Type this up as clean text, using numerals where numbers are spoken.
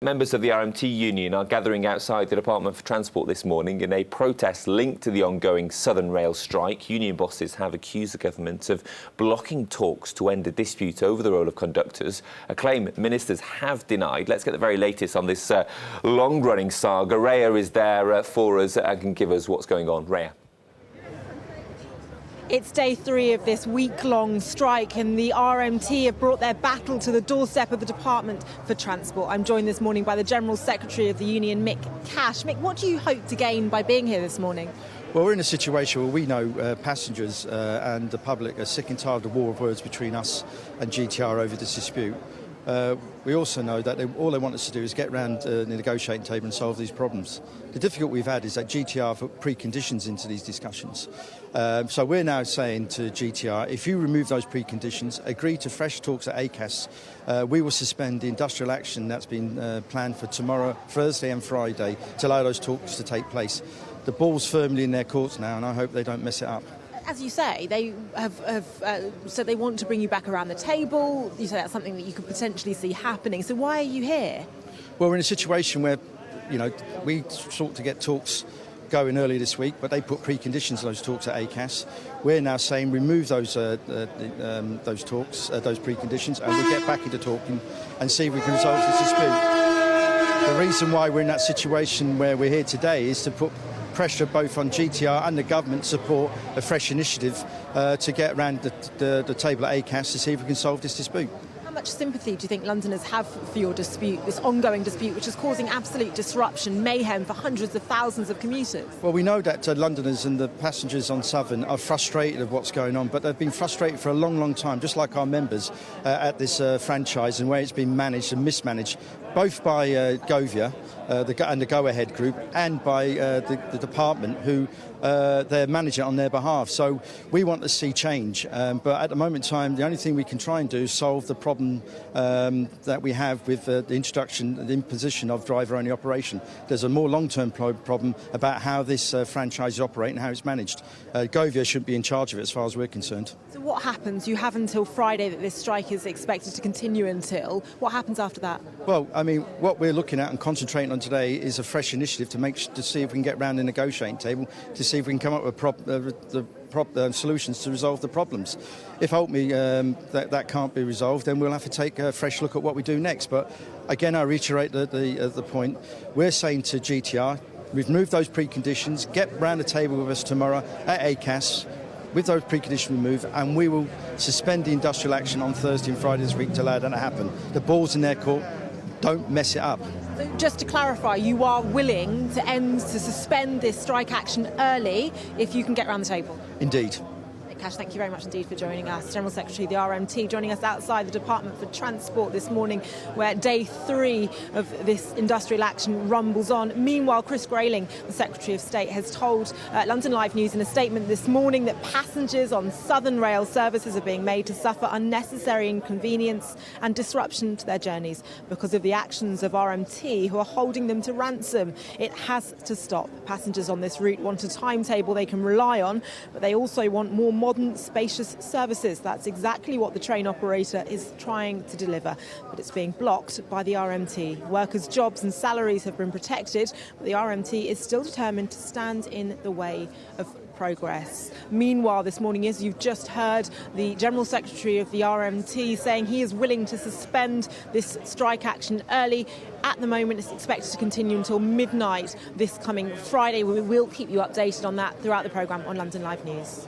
Members of the RMT union are gathering outside the Department for Transport this morning in a protest linked to the ongoing Southern Rail strike. Union bosses have accused the government of blocking talks to end a dispute over the role of conductors, a claim ministers have denied. Let's get the very latest on this long-running saga. Reya is there for us and can give us what's going on. Reya. It's day 3 of this week-long strike, and the RMT have brought their battle to the doorstep of the Department for Transport. I'm joined this morning by the General Secretary of the union, Mick. Mick, what do you hope to gain by being here this morning? Well, we're in a situation where we know passengers and the public are sick and tired of the war of words between us and GTR over this dispute. We also know that all they want us to do is get round the negotiating table and solve these problems. The difficulty we've had is that GTR put preconditions into these discussions. So we're now saying to GTR, if you remove those preconditions, agree to fresh talks at ACAS, we will suspend the industrial action that's been planned for tomorrow, Thursday and Friday, to allow those talks to take place. The ball's firmly in their courts now, and I hope they don't mess it up. As you say, they have said they want to bring you back around the table. You say that's something that you could potentially see happening. So why are you here? Well, we're in a situation where, we sought to get talks going earlier this week, but they put preconditions on those talks at ACAS. We're now saying remove those talks, those preconditions, and we'll get back into talking and see if we can resolve this dispute. The reason why we're in that situation where we're here today is to put pressure both on GTR and the government to support a fresh initiative to get around the table at ACAS to see if we can solve this dispute. How much sympathy do you think Londoners have for your dispute, this ongoing dispute, which is causing absolute disruption, mayhem for hundreds of thousands of commuters? Well, we know that Londoners and the passengers on Southern are frustrated of what's going on, but they've been frustrated for a long, long time, just like our members at this franchise and where it's been managed and mismanaged, both by Govia and the Go Ahead Group and by the department who they're managing it on their behalf. So we want to see change, but at the moment in time, the only thing we can try and do is solve the problem that we have with the imposition of driver-only operation. There's a more long-term problem about how this franchise is operating and how it's managed. Govia shouldn't be in charge of it as far as we're concerned. So what happens? You have until Friday that this strike is expected to continue until. What happens after that? Well, I mean, what we're looking at and concentrating on today is a fresh initiative to see if we can get round the negotiating table, to see if we can come up with solutions to resolve the problems. If ultimately that can't be resolved, then we'll have to take a fresh look at what we do next. But again, I reiterate the point. We're saying to GTR, remove those preconditions, get round the table with us tomorrow at ACAS with those preconditions removed, and we will suspend the industrial action on Thursday and Friday this week to allow that to happen. The ball's in their court. Don't mess it up. So just to clarify, you are willing to suspend this strike action early if you can get around the table? Indeed. Thank you very much indeed for joining us. General Secretary of the RMT joining us outside the Department for Transport this morning, where day 3 of this industrial action rumbles on. Meanwhile, Chris Grayling, the Secretary of State, has told London Live News in a statement this morning that passengers on Southern Rail services are being made to suffer unnecessary inconvenience and disruption to their journeys because of the actions of RMT, who are holding them to ransom. It has to stop. Passengers on this route want a timetable they can rely on, but they also want more modern, spacious services. That's exactly what the train operator is trying to deliver, but it's being blocked by the RMT. Workers' jobs and salaries have been protected, but the RMT is still determined to stand in the way of progress. Meanwhile, this morning, as you've just heard, the General Secretary of the RMT saying he is willing to suspend this strike action early. At the moment, it's expected to continue until midnight this coming Friday. We will keep you updated on that throughout the programme on London Live News.